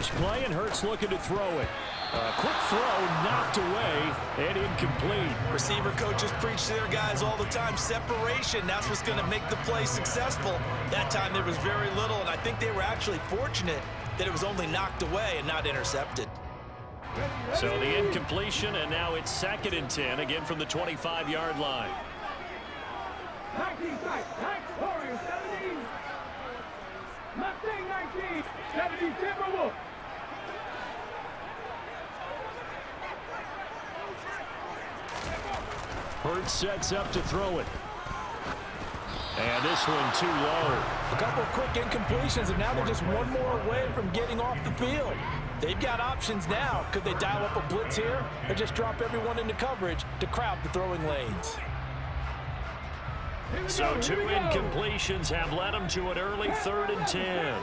first play, and Hurts looking to throw it. Quick throw, knocked away, and incomplete. Receiver coaches preach to their guys all the time. Separation, that's what's going to make the play successful. That time there was very little, and I think they were actually fortunate that it was only knocked away and not intercepted. So the incompletion, and now it's 2nd and 10, again from the 25-yard line. 19, 17, Timberwolves. Hurts sets up to throw it. And this one too low. A couple of quick incompletions, and now they're just one more away from getting off the field. They've got options now. Could they dial up a blitz here or just drop everyone into coverage to crowd the throwing lanes? So 2 incompletions have led them to an early 3rd and 10.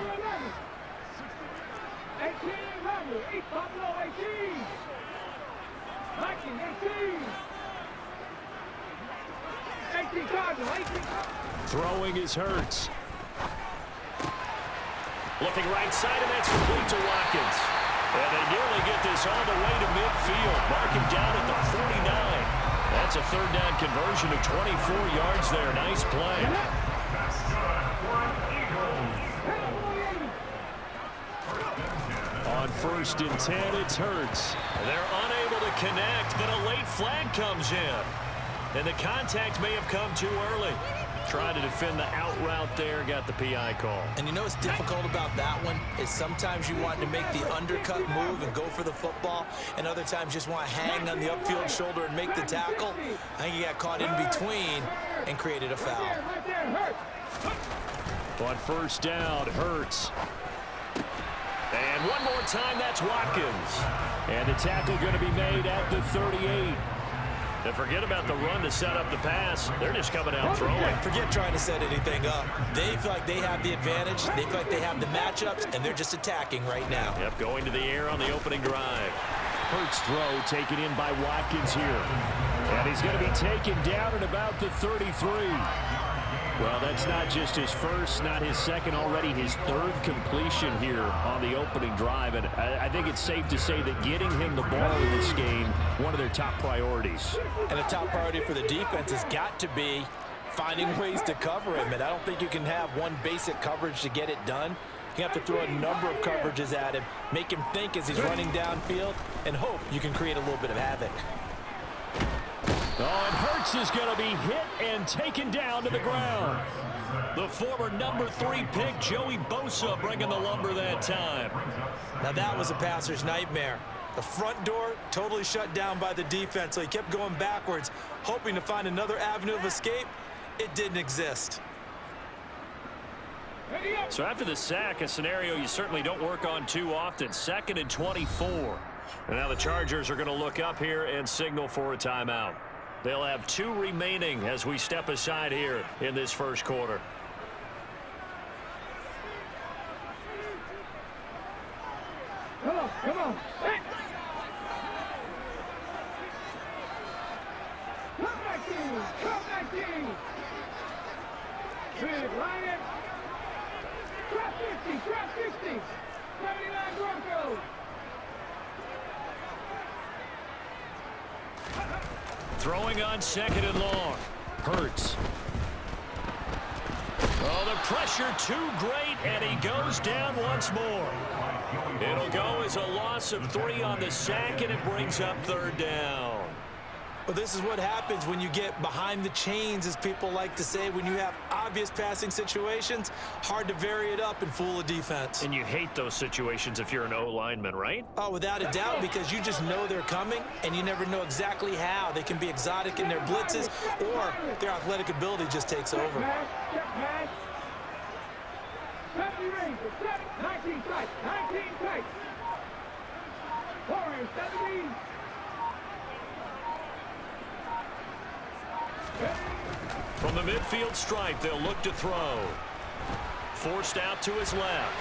18, East Buffalo 18. 19, 18. 18 Cardinal, 18. Throwing is Hurts. Looking right side, and that's complete to Watkins. And they nearly get this all the way to midfield. Mark him down at the 49. That's a 3rd down conversion of 24 yards there. Nice play. On 1st and 10, it's Hurts. They're unable to connect, but a late flag comes in. And the contact may have come too early. Trying to defend the out route there, got the PI call. And you know what's difficult about that one is sometimes you want to make the undercut move and go for the football, and other times just want to hang on the upfield shoulder and make the tackle. I think he got caught in between and created a foul. On 1st down, Hurts. And one more time, that's Watkins. And the tackle going to be made at the 38. And forget about the run to set up the pass. They're just coming out throwing. Forget trying to set anything up. They feel like they have the advantage. They feel like they have the matchups, and they're just attacking right now. Yep, going to the air on the opening drive. Hurts throw taken in by Watkins here. And he's going to be taken down at about the 33. Well, that's not just his first, not his second, already his 3rd completion here on the opening drive. And I think it's safe to say that getting him the ball in this game, one of their top priorities. And a top priority for the defense has got to be finding ways to cover him. And I don't think you can have one basic coverage to get it done. You have to throw a number of coverages at him, make him think as he's running downfield, and hope you can create a little bit of havoc. Oh, and Hurts is going to be hit and taken down to the ground. The former number 3 pick, Joey Bosa, bringing the lumber that time. Now that was a passer's nightmare. The front door totally shut down by the defense, so he kept going backwards, hoping to find another avenue of escape. It didn't exist. So after the sack, a scenario you certainly don't work on too often. 2nd and 24. And now the Chargers are going to look up here and signal for a timeout. They'll have 2 remaining as we step aside here in this first quarter. Come on, come on. Hey. Come back in, come back in. Big Lion. Drop 50, drop 50. 79 Broncos. Throwing on 2nd and long. Hurts. Oh, the pressure too great, and he goes down once more. It'll go as a loss of 3 on the sack, and it brings up 3rd down. Well, this is what happens when you get behind the chains, as people like to say. When you have obvious passing situations, hard to vary it up and fool a defense. And you hate those situations if you're an O-lineman, right? Oh, without a doubt, because you just know they're coming, and you never know exactly how. They can be exotic in their blitzes, or their athletic ability just takes over. Check pass. 70 range, 19 tight, 19 tight. Warriors, 17. From the midfield stripe, they'll look to throw. Forced out to his left.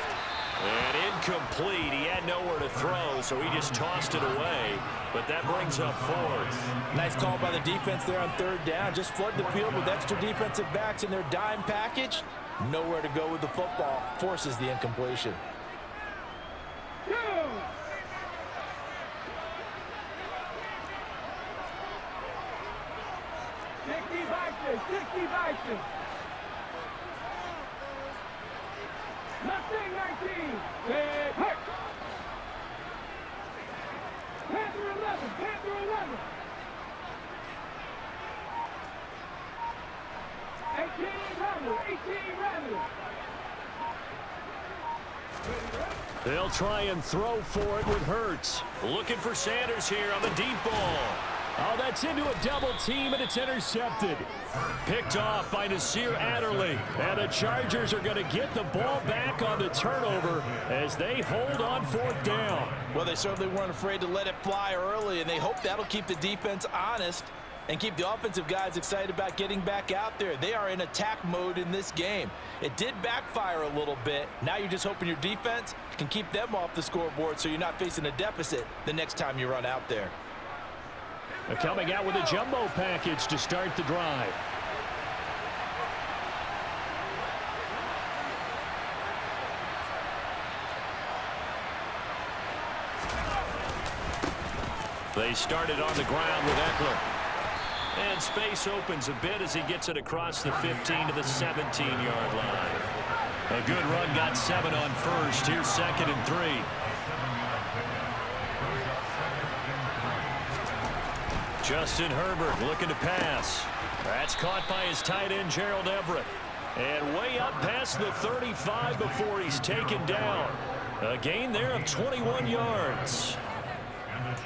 And incomplete. He had nowhere to throw, so he just tossed it away. But that brings up 4th. Nice call by the defense there on 3rd down. Just flood the field with extra defensive backs in their dime package. Nowhere to go with the football. Forces the incompletion. Mustang 19. Red Hurt. Panther 11. Panther 11. 18 Randall. 18 Randall. They'll try and throw for it with Hurts. Looking for Sanders here on the deep ball. Oh, that's into a double team, and it's intercepted. Picked off by Nasir Adderley. And the Chargers are going to get the ball back on the turnover as they hold on fourth down. Well, they certainly weren't afraid to let it fly early, and they hope that'll keep the defense honest and keep the offensive guys excited about getting back out there. They are in attack mode in this game. It did backfire a little bit. Now you're just hoping your defense can keep them off the scoreboard so you're not facing a deficit the next time you run out there. They're coming out with a jumbo package to start the drive. They started on the ground with Eckler. And space opens a bit as he gets it across the 15 to the 17-yard line. A good run got 7 on first. Here's 2nd and 3. Justin Herbert looking to pass. That's caught by his tight end, Gerald Everett. And way up past the 35 before he's taken down. A gain there of 21 yards.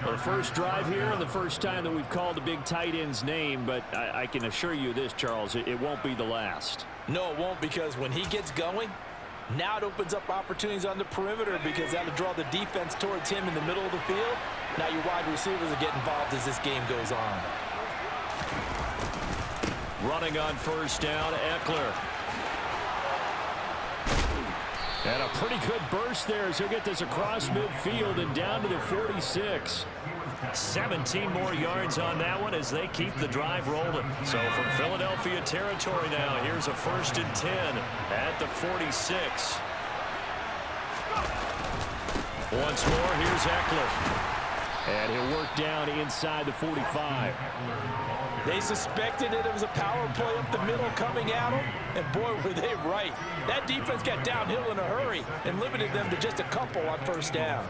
The first drive here and the first time that we've called a big tight end's name, but I can assure you this, Charles, it won't be the last. No, it won't, because when he gets going, now it opens up opportunities on the perimeter because that'll draw the defense towards him in the middle of the field. Now your wide receivers will get involved as this game goes on. Running on first down, Eckler. And a pretty good burst there as he'll get this across midfield and down to the 46. 17 more yards on that one as they keep the drive rolling. So from Philadelphia territory now, here's a 1st and 10 at the 46. Once more, here's Eckler. And he'll work down inside the 45. They suspected it was a power play up the middle coming at them, and boy, were they right. That defense got downhill in a hurry and limited them to just a couple on first down.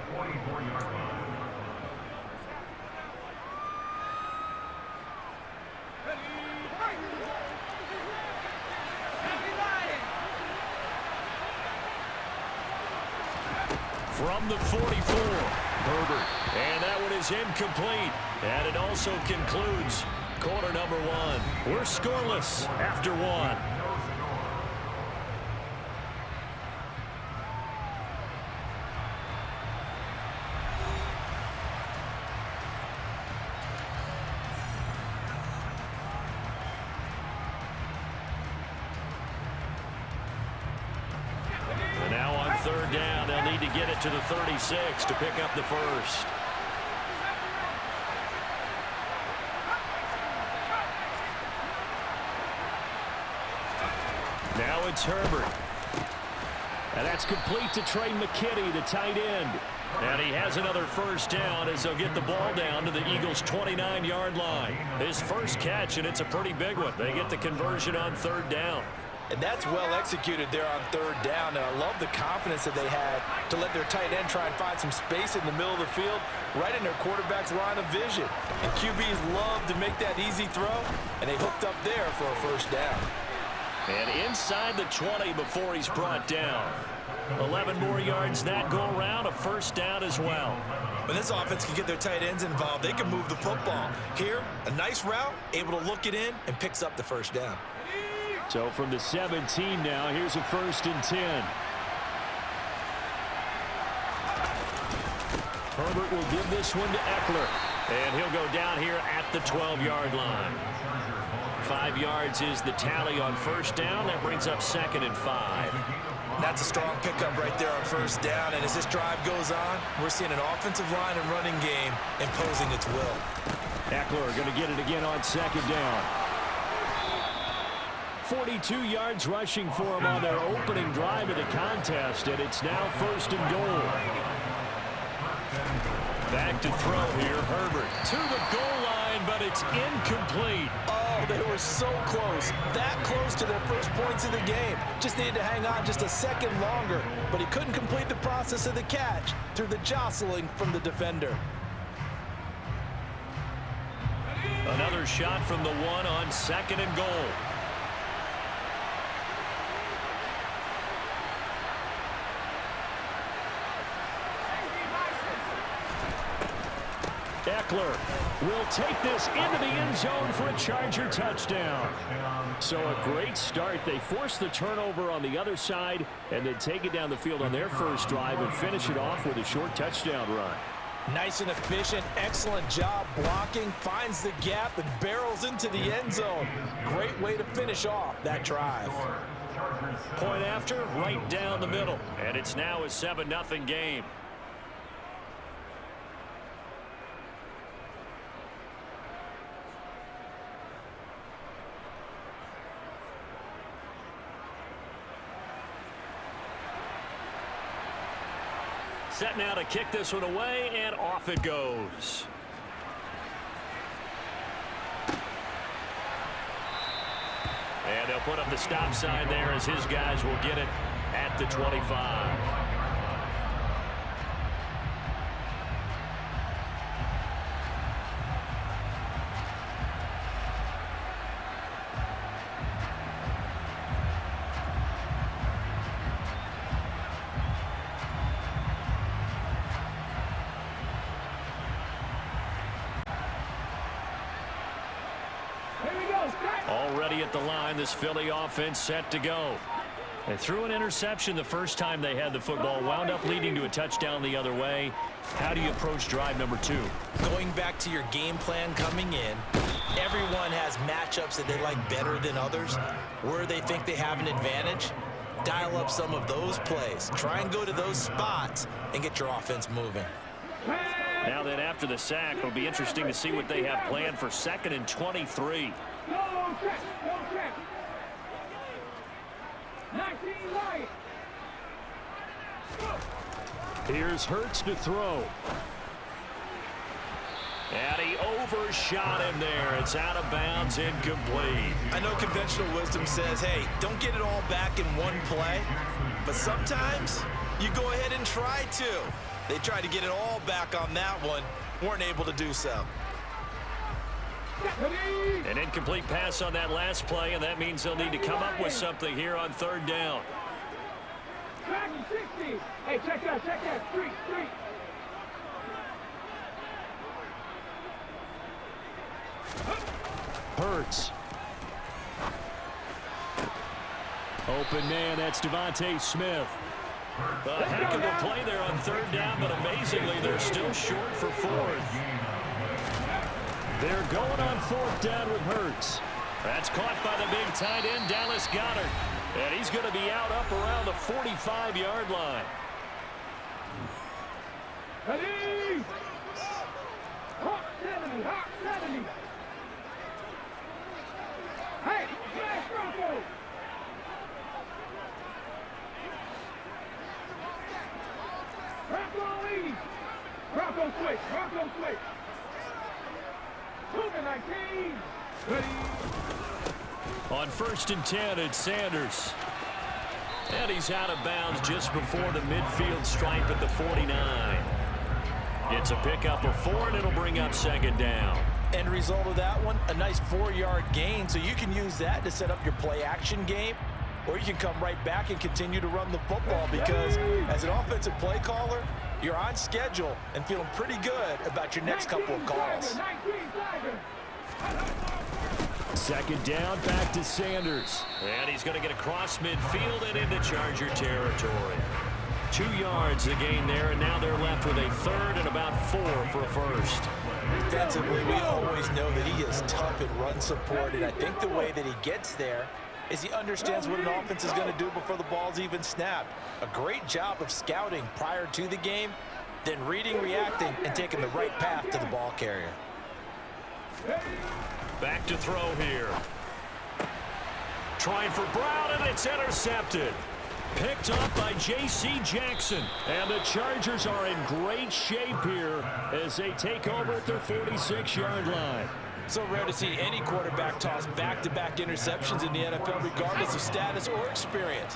From the 44, Herbert. And that one is incomplete. And it also concludes quarter number 1. We're scoreless after 1. And now on 3rd down, they'll need to get it to the 36 to pick up the first. Now it's Herbert. And that's complete to Trey McKinney, the tight end. And he has another first down as they'll get the ball down to the Eagles' 29-yard line. His first catch, and it's a pretty big one. They get the conversion on 3rd down. And that's well executed there on 3rd down. And I love the confidence that they had to let their tight end try and find some space in the middle of the field, right in their quarterback's line of vision. And QBs love to make that easy throw, and they hooked up there for a first down. And inside the 20 before he's brought down. 11 more yards that go around, a first down as well. When this offense can get their tight ends involved, they can move the football. Here, a nice route, able to look it in, and picks up the first down. So from the 17 now, here's a 1st and 10. Herbert will give this one to Eckler. And he'll go down here at the 12-yard line. 5 yards is the tally on first down. That brings up 2nd and 5. That's a strong pickup right there on first down. And as this drive goes on, we're seeing an offensive line and running game imposing its will. Eckler going to get it again on 2nd down. 42 yards rushing for him on their opening drive of the contest, and it's now 1st and goal. Back to throw here, Herbert. To the goal line, but it's incomplete. Oh, they were so close. That close to their first points of the game. Just needed to hang on just a second longer, but he couldn't complete the process of the catch through the jostling from the defender. Another shot from the one on 2nd and goal. Eckler will take this into the end zone for a Charger touchdown. So a great start. They force the turnover on the other side and then take it down the field on their first drive and finish it off with a short touchdown run. Nice and efficient, excellent job blocking, finds the gap and barrels into the end zone. Great way to finish off that drive. Point after, right down the middle. And it's now a 7-0 game. Set now to kick this one away, and off it goes. And they'll put up the stop sign there as his guys will get it at the 25. Already at the line, this Philly offense set to go. They threw an interception the first time they had the football, wound up leading to a touchdown the other way. How do you approach drive number 2? Going back to your game plan coming in, everyone has matchups that they like better than others, where they think they have an advantage. Dial up some of those plays. Try and go to those spots and get your offense moving. Now then, after the sack, it'll be interesting to see what they have planned for 2nd and 23. No check, no check. 19 Lions. Here's Hurts to throw. And he overshot him there. It's out of bounds, incomplete. I know conventional wisdom says, hey, don't get it all back in one play. But sometimes you go ahead and try to. They tried to get it all back on that one. Weren't able to do so. An incomplete pass on that last play, and that means they'll need to come up with something here on 3rd down. Back to 60. Hey, check that, check that. Street. Hurts. Open man, that's Devontae Smith. A heck of a play there on 3rd down, but amazingly, they're still short for 4th. They're going on 4th down with Hurts. That's caught by the big tight end, Dallas Goedert. And he's going to be out up around the 45-yard line. Ready? Hawk 70, Hawk 70. Hey, smash Bronco. Bronco lead. Bronco switch, Bronco switch. 19. Ready? On 1st and 10, it's Sanders. And he's out of bounds just before the midfield stripe at the 49. It's a pickup of 4, and it'll bring up 2nd down. End result of that one, a nice 4-yard gain, so you can use that to set up your play-action game, or you can come right back and continue to run the football because as an offensive play caller, you're on schedule and feeling pretty good about your next couple of calls. 2nd down, back to Sanders. And he's going to get across midfield and into Charger territory. 2 yards the gain there, and now they're left with a 3rd and about 4 for a 1st. Defensively, we always know that he is tough in run support, and I think the way that he gets there is he understands what an offense is going to do before the ball's even snapped. A great job of scouting prior to the game, then reading, reacting, and taking the right path to the ball carrier. Back to throw here. Trying for Brown, and it's intercepted. Picked up by J.C. Jackson. And the Chargers are in great shape here as they take over at their 46-yard line. So rare to see any quarterback toss back-to-back interceptions in the NFL, regardless of status or experience.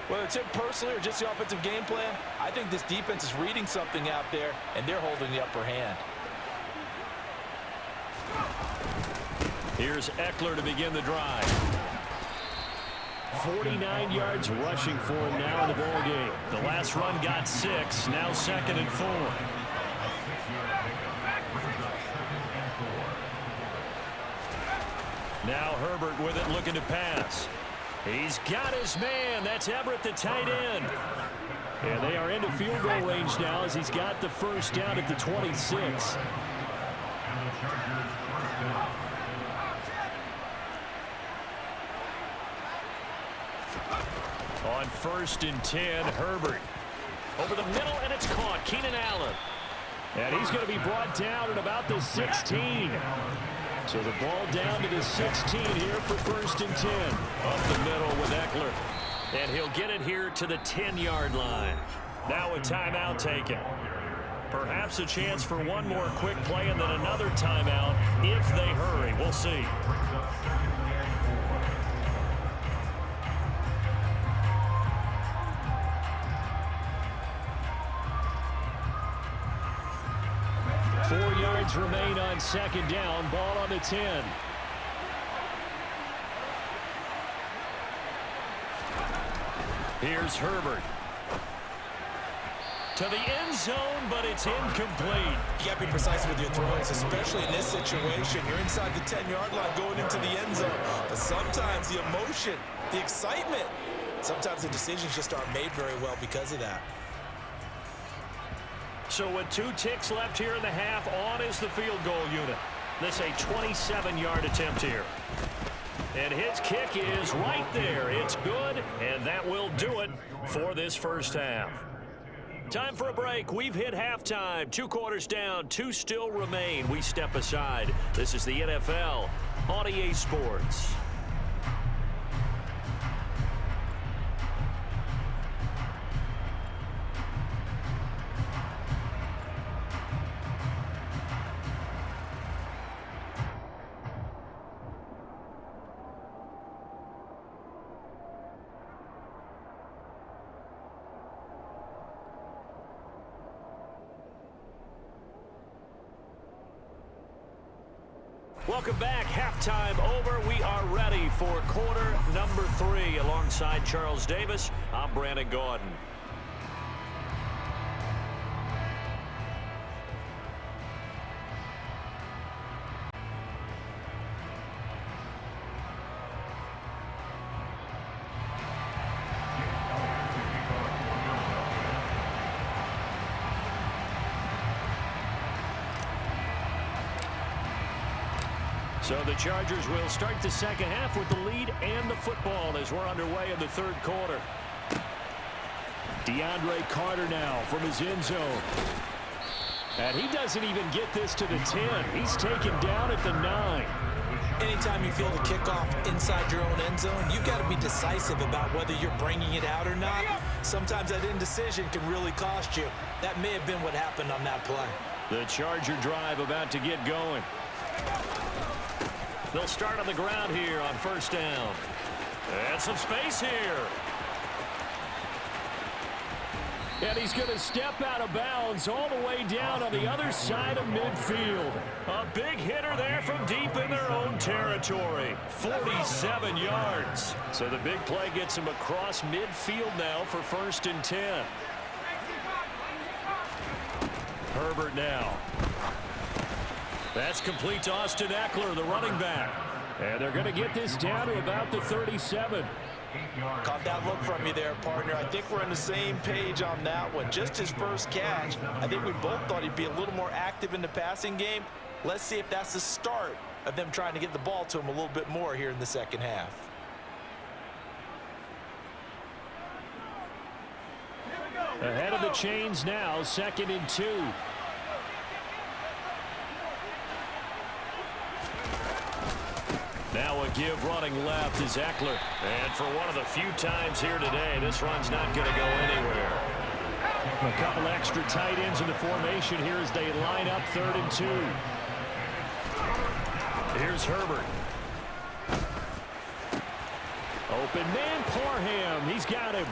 Whether it's him personally or just the offensive game plan, I think this defense is reading something out there, and they're holding the upper hand. Here's Eckler to begin the drive. 49 yards rushing for him now in the ball game. The last run got 6, now 2nd and 4. Now Herbert with it, looking to pass. He's got his man. That's Everett, the tight end. And they are into field goal range now as he's got the first down at the 26. On 1st and 10, Herbert. Over the middle, and it's caught. Keenan Allen. And he's going to be brought down at about the 16. So the ball down to the 16 here for 1st and 10. Up the middle with Eckler. And he'll get it here to the 10-yard line. Now a timeout taken. Perhaps a chance for one more quick play and then another timeout if they hurry. We'll see. Remain on 2nd down. Ball on the 10. Here's Herbert. To the end zone, but it's incomplete. You got to be precise with your throws, especially in this situation. You're inside the 10-yard line going into the end zone. But sometimes the emotion, the excitement, sometimes the decisions just aren't made very well because of that. So with 2 ticks left here in the half, on is the field goal unit. This a 27-yard attempt here. And his kick is right there. It's good, and that will do it for this first half. Time for a break. We've hit halftime. 2 quarters down, 2 still remain. We step aside. This is the NFL on EA Sports. Welcome back. Halftime over. We are ready for quarter number 3. Alongside Charles Davis, I'm Brandon Gordon. So the Chargers will start the second half with the lead and the football as we're underway in the 3rd quarter. DeAndre Carter now from his end zone. And he doesn't even get this to the 10. He's taken down at the 9. Anytime you feel the kickoff inside your own end zone, you've got to be decisive about whether you're bringing it out or not. Sometimes that indecision can really cost you. That may have been what happened on that play. The Charger drive about to get going. They'll start on the ground here on 1st down. And some space here. And he's going to step out of bounds all the way down on the other side of midfield. A big hitter there from deep in their own territory. 47 yards. So the big play gets him across midfield now for 1st and 10. Herbert now. That's complete to Austin Eckler, the running back. And they're going to get this down to about the 37. Caught that look from you there, partner. I think we're on the same page on that one. Just his first catch. I think we both thought he'd be a little more active in the passing game. Let's see if that's the start of them trying to get the ball to him a little bit more here in the second half. Ahead of the chains now, 2nd and 2. Now a give running left is Eckler. And for one of the few times here today, this run's not going to go anywhere. A couple extra tight ends in the formation here as they line up 3rd and 2. Here's Herbert. Open man, Parham. He's got him.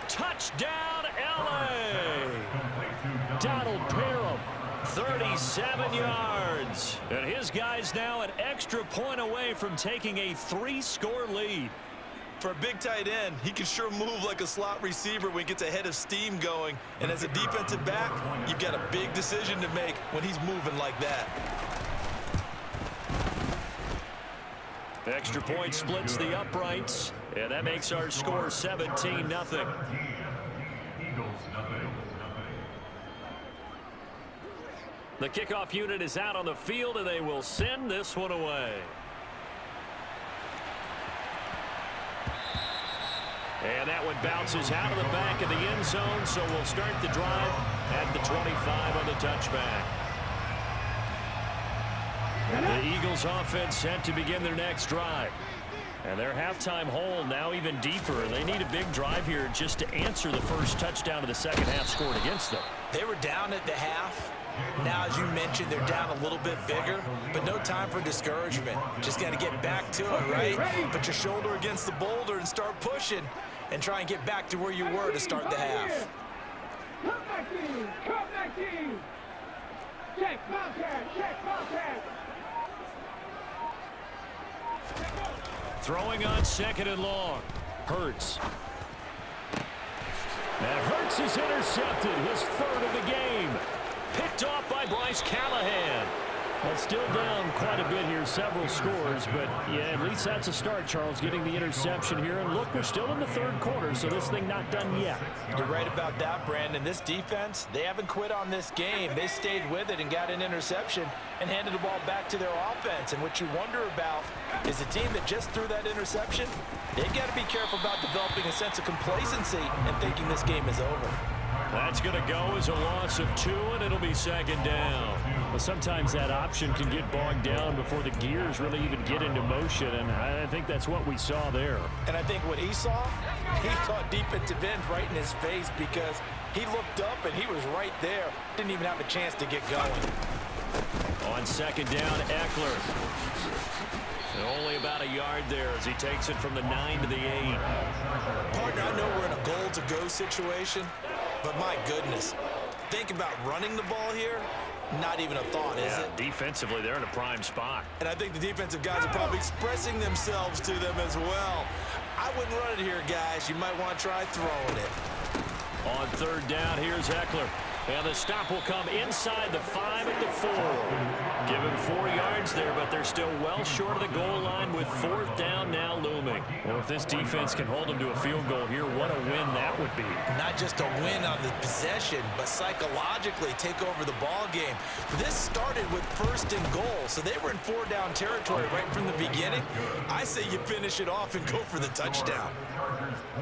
Touchdown, L.A. Donald Parham, 37 yards. And his guy's now an extra point away from taking a 3-score lead. For a big tight end, he can sure move like a slot receiver when he gets a head of steam going. And as a defensive back, you've got a big decision to make when he's moving like that. Extra point splits the uprights, and that makes our score 17-0. The kickoff unit is out on the field, and they will send this one away. And that one bounces out of the back of the end zone, so we'll start the drive at the 25 on the touchback. The Eagles offense set to begin their next drive. And their halftime hole now even deeper. They need a big drive here just to answer the first touchdown of the second half scored against them. They were down at the half. Now, as you mentioned, they're down a little bit bigger, but no time for discouragement. Just got to get back to it, right? Put your shoulder against the boulder and start pushing and try and get back to where you were to start the half. Come back in! Come back in! Check, Bobcat! Check, Bobcat! Throwing on 2nd and long. Hurts. And Hurts is intercepted. His 3rd of the game. Picked off by Bryce Callahan. Well, still down quite a bit here, several scores, but yeah, at least that's a start, Charles, getting the interception here. And look, we're still in the 3rd quarter, so this thing not done yet. You're right about that, Brandon. This defense, they haven't quit on this game. They stayed with it and got an interception and handed the ball back to their offense. And what you wonder about is a team that just threw that interception, they've got to be careful about developing a sense of complacency and thinking this game is over. That's going to go as a loss of 2, and it'll be 2nd down. Well, sometimes that option can get bogged down before the gears really even get into motion, and I think that's what we saw there. And I think what he saw defensive end right in his face because he looked up and he was right there. Didn't even have a chance to get going. On 2nd down, Eckler. And only about a yard there as he takes it from the 9 to the 8. Partner, I know we're in a goal-to-go situation, but my goodness, think about running the ball here. Not even a thought, is it? Defensively, they're in a prime spot. And I think the defensive guys are probably expressing themselves to them as well. I wouldn't run it here, guys. You might want to try throwing it. On 3rd down, here's Eckler. And the stop will come inside the 5 at the 4. Give him 4 yards there, but they're still well short of the goal line with 4th down now looming. Well, if this defense can hold them to a field goal here, what a win that would be. Not just a win on the possession, but psychologically take over the ball game. This started with 1st and goal, so they were in 4-down territory right from the beginning. I say you finish it off and go for the touchdown.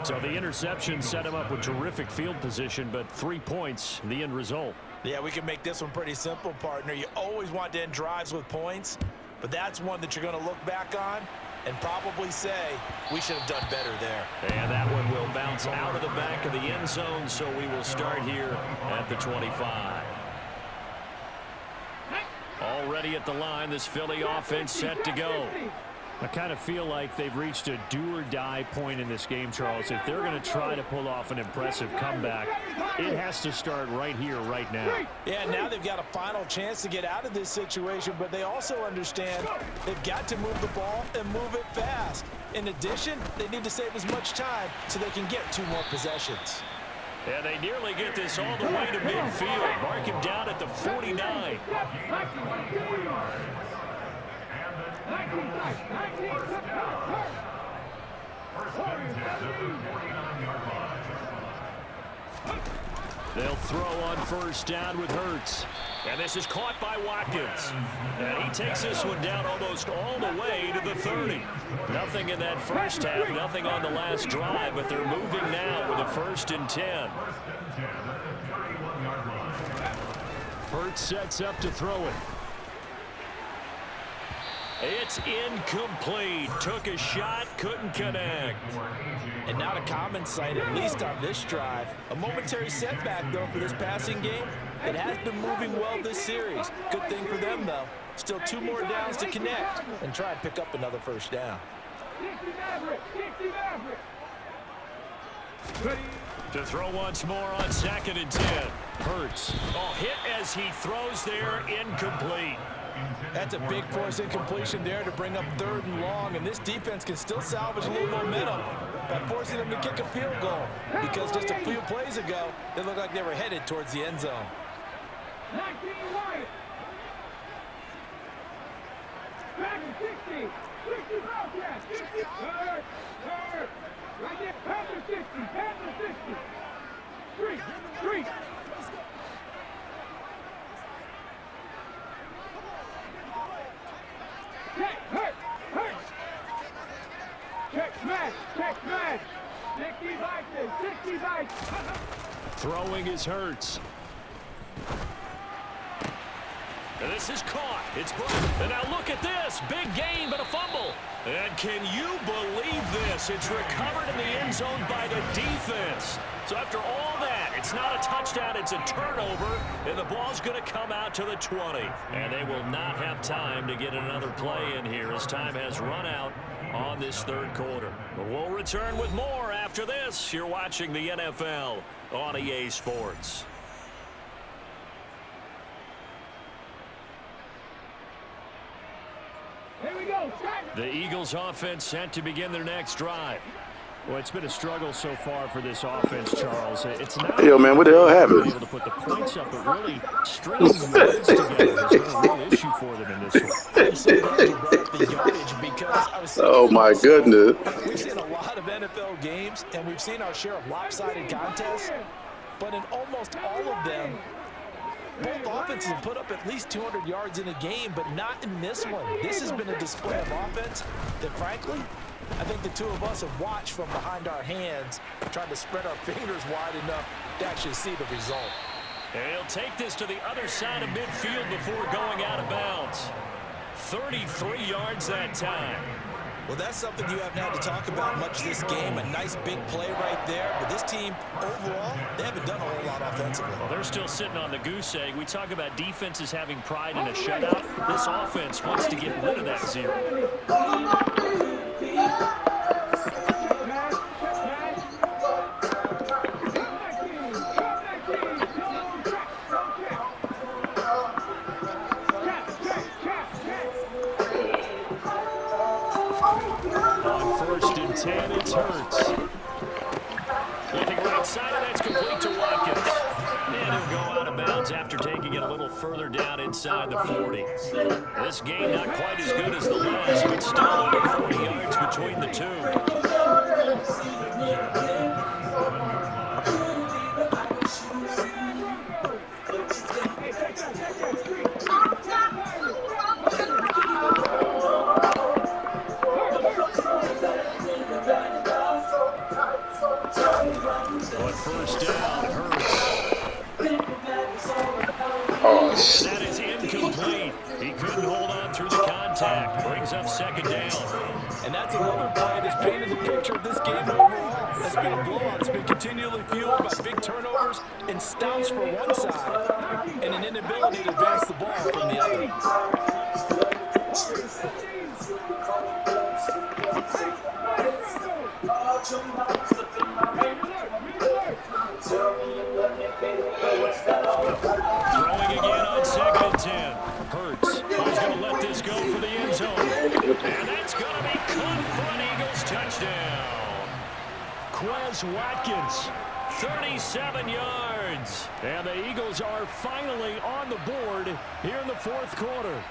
So the interception set him up with terrific field position, but 3 points, the end result. Yeah, we can make this one pretty simple, partner. You always want to end drives with points, but that's one that you're going to look back on and probably say, we should have done better there. And that one will bounce out of the back of the end zone, so we will start here at the 25. Already at the line, this Philly offense set to go. I kind of feel like they've reached a do-or-die point in this game, Charles. If they're going to try to pull off an impressive comeback, it has to start right here, right now. Yeah, now they've got a final chance to get out of this situation, but they also understand they've got to move the ball and move it fast. In addition, they need to save as much time so they can get 2 more possessions. And they nearly get this all the way to midfield. Mark him down at the 49. They'll throw on 1st down with Hurts. And this is caught by Watkins. And he takes this one down almost all the way to the 30. Nothing in that first half, nothing on the last drive, but they're moving now with a 1st and 10. Hurts sets up to throw it. It's incomplete. Took a shot, couldn't connect. And not a common sight, at least on this drive. A momentary setback, though, for this passing game. It has been moving well this series. Good thing for them, though. Still 2 more downs to connect and try and pick up another first down. To throw once more on 2nd and 10. Hurts. Oh, hit as he throws there, incomplete. That's a big force incompletion there to bring up 3rd and long, and this defense can still salvage a little momentum by forcing them to kick a field goal, because just a few plays ago, they looked like they were headed towards the end zone. 19 Wyatt. Back to 60. 60 Bobcat. 60. Third. Right there. Panther 60. Panther 60. Street. Check. Hurt. Check smash. 60 bites. Throwing is Hurts. And this is caught. It's blocked. And now look at this. Big gain, but a fumble. And can you believe this? It's recovered in the end zone by the defense. So after all that, it's not a touchdown, it's a turnover, and the ball's going to come out to the 20. And they will not have time to get another play in here as time has run out on this 3rd quarter. But we'll return with more after this. You're watching the NFL on EA Sports. Here we go. The Eagles offense set to begin their next drive. Well, it's been a struggle so far for this offense, Charles. It's not man, what the hell happened? able to put the points up, but really stringing the words together has been a real issue for them in this one. I'm so glad you brought up the yardage, because I was Oh my goodness. We've seen a lot of NFL games, and we've seen our share of lopsided contests, but in almost all of them, both offenses have put up at least 200 yards in a game, but not in this one. This has been a display of offense that, frankly, I think the two of us have watched from behind our hands, trying to spread our fingers wide enough to actually see the result. And he'll take this to the other side of midfield before going out of bounds. 33 yards that time. Well, that's something you haven't had to talk about much this game. A nice big play right there. But this team, overall, they haven't done a whole lot offensively. Well, they're still sitting on the goose egg. We talk about defenses having pride in a shutout. This offense wants to get rid of that 0. On 1st and 10, it's Hurts. Looking right side, and that's complete to Watkins. And he'll go out of bounds after taking it a little further down inside the 40. This game not quite as good as the last, but still over 40 yards between the two. On 1st down, Hurts. That is incomplete. He couldn't hold on through the contact. Brings up 2nd down. And that's another play that's painted the picture of this game overall. It's been a blowout. It's been continually fueled by big turnovers and stouts from one side and an inability to advance the ball from the other. Throwing again on 2nd and 10. Hurts. Who's going to let this go for the end zone? And that's going to be caught for an Eagles touchdown. Quez Watkins, 37 yards. And the Eagles are finally on the board here in the 4th quarter.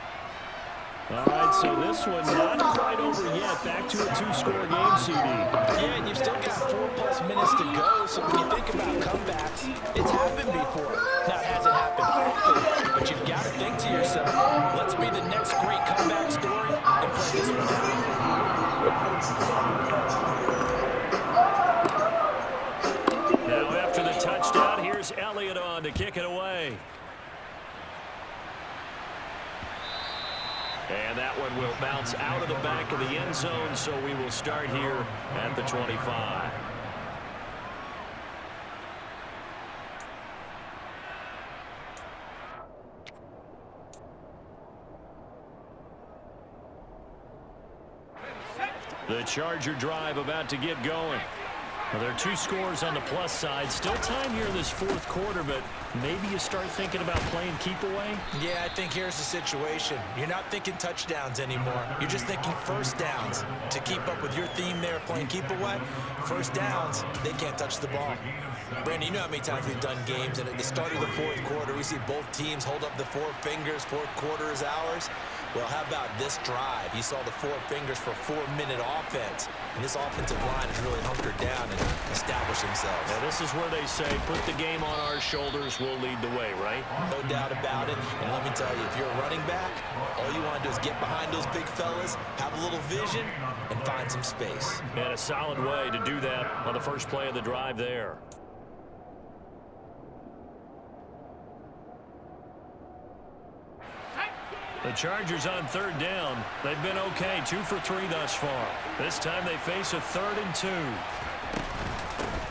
All right, so this one not quite over yet. Back to a 2-score game, CD. Yeah, and you've still got 4+ minutes to go, so when you think about comebacks, it's happened before. Now, it hasn't happened often, but you've got to think to yourself, let's be the next great comeback story and play this one out. Now, after the touchdown, here's Elliott on to kick it away. And that one will bounce out of the back of the end zone, so we will start here at the 25. The Charger drive about to get going. Well, there are two scores on the plus side. Still time here in this fourth quarter, but maybe you start thinking about playing keep away? Yeah, I think here's the situation. You're not thinking touchdowns anymore. You're just thinking first downs. To keep up with your theme there, playing keep away, first downs, they can't touch the ball. Brandon, you know how many times we've done games, and at the start of the fourth quarter, we see both teams hold up the four fingers, fourth quarter is ours. Well, how about this drive? You saw the four fingers for 4-minute offense. And this offensive line has really hunkered down and established themselves. Now, this is where they say, put the game on our shoulders, we'll lead the way, right? No doubt about it. And let me tell you, if you're a running back, all you want to do is get behind those big fellas, have a little vision, and find some space. And a solid way to do that on the first play of the drive there. The Chargers on third down. They've been okay, 2 for 3 thus far. This time they face a 3rd and 2.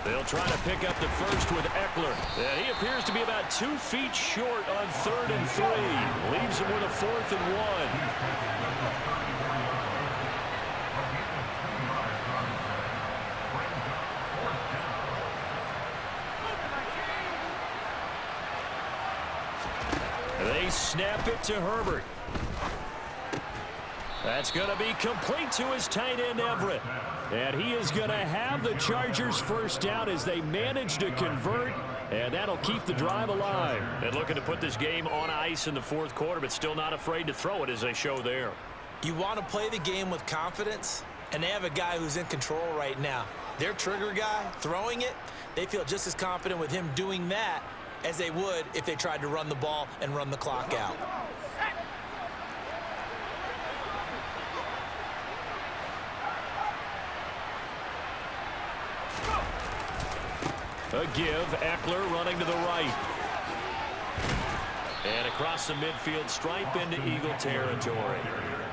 They'll try to pick up the first with Eckler. And he appears to be about 2 feet short on 3rd and 3. Leaves him with a 4th and 1. They snap it to Herbert. That's going to be complete to his tight end, Everett. And he is going to have the Chargers first down as they manage to convert. And that'll keep the drive alive. And looking to put this game on ice in the fourth quarter, but still not afraid to throw it as they show there. You want to play the game with confidence, and they have a guy who's in control right now. Their trigger guy, throwing it, they feel just as confident with him doing that as they would if they tried to run the ball and run the clock out. A give, Eckler running to the right. And across the midfield stripe into Eagle territory.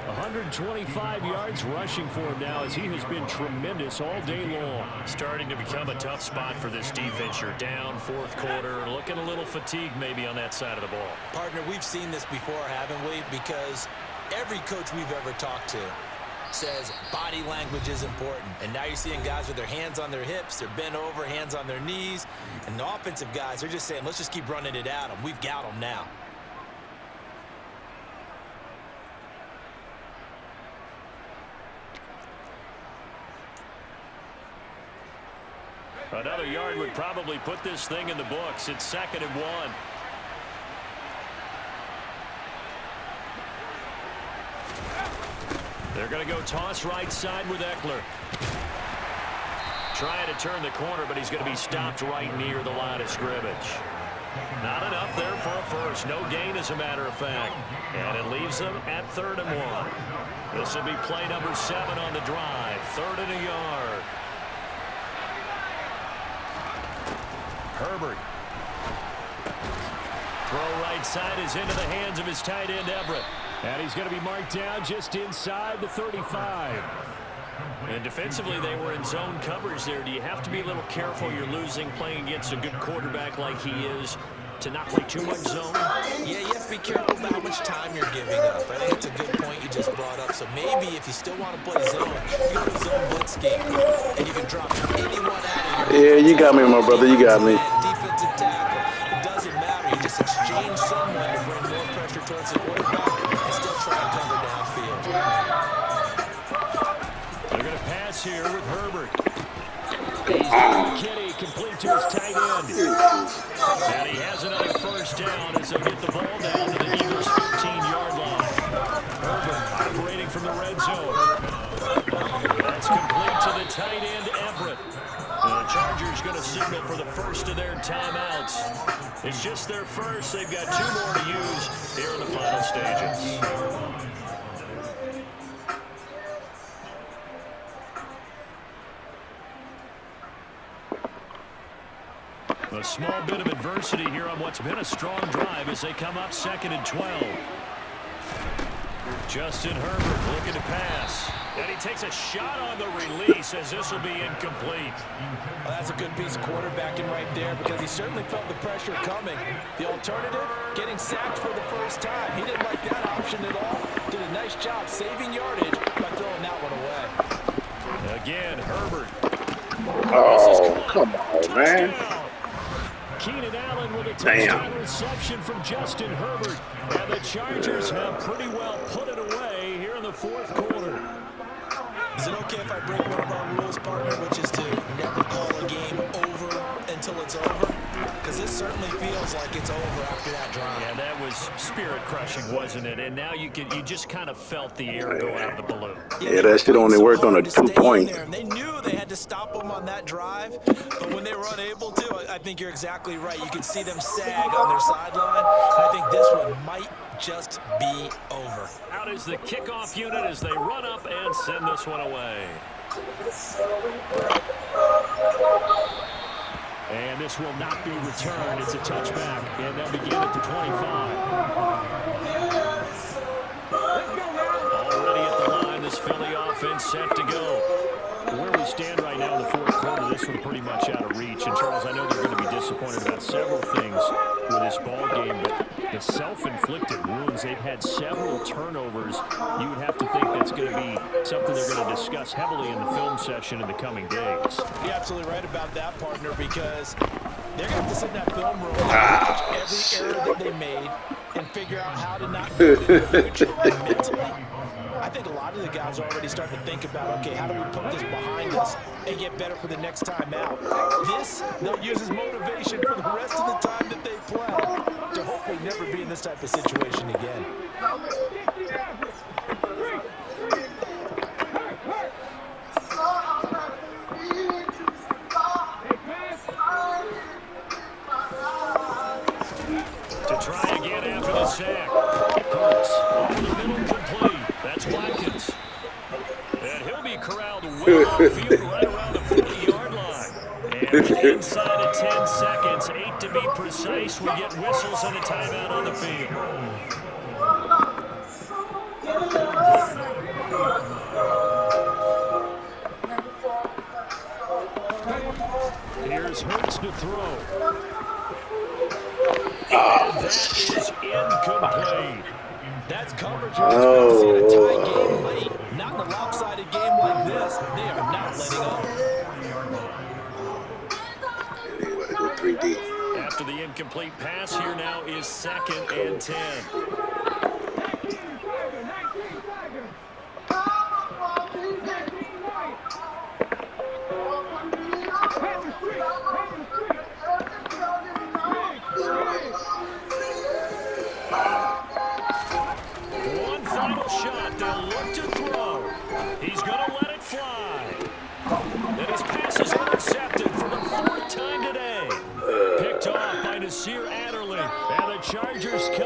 125 yards rushing for him now as he has been tremendous all day long. Starting to become a tough spot for this defense. You're down fourth quarter, looking a little fatigued maybe on that side of the ball. Partner, we've seen this before, haven't we? Because every coach we've ever talked to says body language is important. And now you're seeing guys with their hands on their hips, they're bent over, hands on their knees. And the offensive guys are just saying, let's just keep running it at them. We've got them now. Another yard would probably put this thing in the books. It's 2nd and 1. They're going to go toss right side with Eckler. Trying to turn the corner, but he's going to be stopped right near the line of scrimmage. Not enough there for a first. No gain, as a matter of fact. And it leaves them at 3rd and 1. This will be play number 7 on the drive. 3rd and a yard. Herbert. Throw right side is into the hands of his tight end, Everett. And he's going to be marked down just inside the 35. And defensively, they were in zone coverage there. Do you have to be a little careful? You're losing playing against a good quarterback like he is to not play too much zone? Yeah, you have to be careful about how much time you're giving up. I think it's a good point you just brought up. So maybe if you still want to play zone, you go to zone blitz game, and you can drop anyone out of your Yeah, you got me, my brother. You got me. Defensive tackle. It doesn't matter. You just exchange someone to bring more pressure towards the quarterback and still try and cover downfield. They're going to pass here with Herbert. He's got Kitty complete to his tight end. And he has another first down as they get the ball down to the Eagles' 15-yard line. Herbert operating from the red zone. That's complete to the tight end, Everett. The Chargers going to signal for the first of their timeouts. It's just their first. They've got 2 more to use here in the final stages. A small bit of adversity here on what's been a strong drive as they come up 2nd and 12. Justin Herbert looking to pass. And he takes a shot on the release as this will be incomplete. Well, that's a good piece of quarterbacking right there because he certainly felt the pressure coming. The alternative, getting sacked for the first time. He didn't like that option at all. Did a nice job saving yardage by throwing that one away. Again, Herbert. Oh, come on, man. Keenan Allen with a touchdown reception from Justin Herbert. And the Chargers have pretty well put it away here in the fourth quarter. Is it okay if I break one of our rules, partner, which is to never call a game over until it's over? Because this certainly feels like it's over after that drive. Yeah, that was spirit-crushing, wasn't it? And now you just kind of felt the air go out of the balloon. Yeah, that shit only worked on a 2-point. And they knew they had to stop them on that drive, but when they were unable to, I think you're exactly right. You could see them sag on their sideline, and I think this one might just be over. Out is the kickoff unit as they run up and send this one away. And this will not be returned. It's a touchback, and they'll begin at the 25. Already at the line, this Philly offense set to go. Where we stand right now in the fourth quarter, this one pretty much out of reach. And, Charles, I know they're going to be disappointed about several things with this ball game, but the self-inflicted wounds, they've had several turnovers. You would have to think that's going to be something they're going to discuss heavily in the film session in the coming days. You're absolutely right about that, partner, because they're going to have to sit in that film room and watch every error that they made and figure out how to not do it in the future. And mentally, I think a lot of the guys are already starting to think about, okay, how do we put this behind us and get better for the next time out? This, they'll use as motivation for the rest of the time that they play to hopefully never be in this type of situation again. To try again after the sack. Hurts over the middle, complete. That's Watkins. And he'll be corralled way offfield right around the 40-yard line. And inside of 10 seconds, 8 to be precise, we get whistles and a timeout on the field. Here's Hurts to throw. And that is incomplete. That's coverage you're expected to see in a tie game late. Not in a lopsided game like this. They are not letting up. Go 3D. After the incomplete pass, here now is 2nd and 10. One final shot. They'll look to throw. He's going to let it fly. And his pass is intercepted for the 4th time today. Picked off by Nasir Adderley. And the Chargers come.